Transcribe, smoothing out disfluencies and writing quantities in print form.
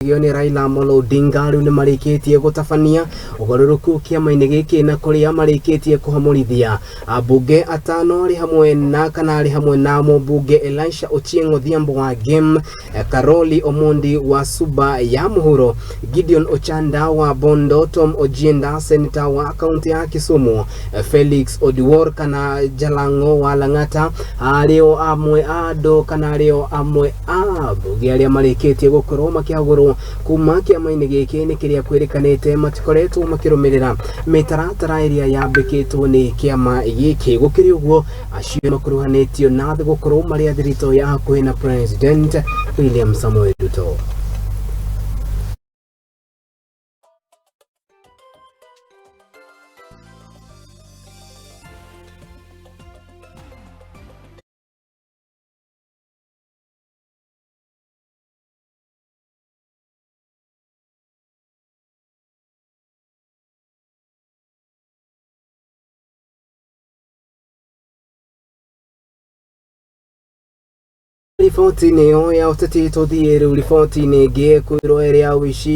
Ni Raila Amolo Odinga riu ni marikitie gutabania ugaruruku kiama-ini giki na kuria marikitie kuhamurithia ambunge atano ri hamwe na mũmbunge Elisha Ochieng Odhiambo wa Game, Karoli Omondi wa Suba ya Muhuro, Gideon Ochanda wa Bondo, Tom Ojienda senator wa kaunti ya Kisumu, Felix Odiwuor kana Jalango wa Lang'ata ario amwe ado kana ario amwe ambunge aria marikitie gukorwo makihagurwo kuma kiama-ini giki ni kiria kwirikanite matikoretwo makirumirira mitaratara iria yambikitwo ni kiama giki. Gukiri uguo acio makuruhanitio na gukorwo mari athirito ya hakuhi na President William Samoei Ruto. Ripoti niyo ya uteti tuthie riu ripoti ni ngi kwirwo ria wici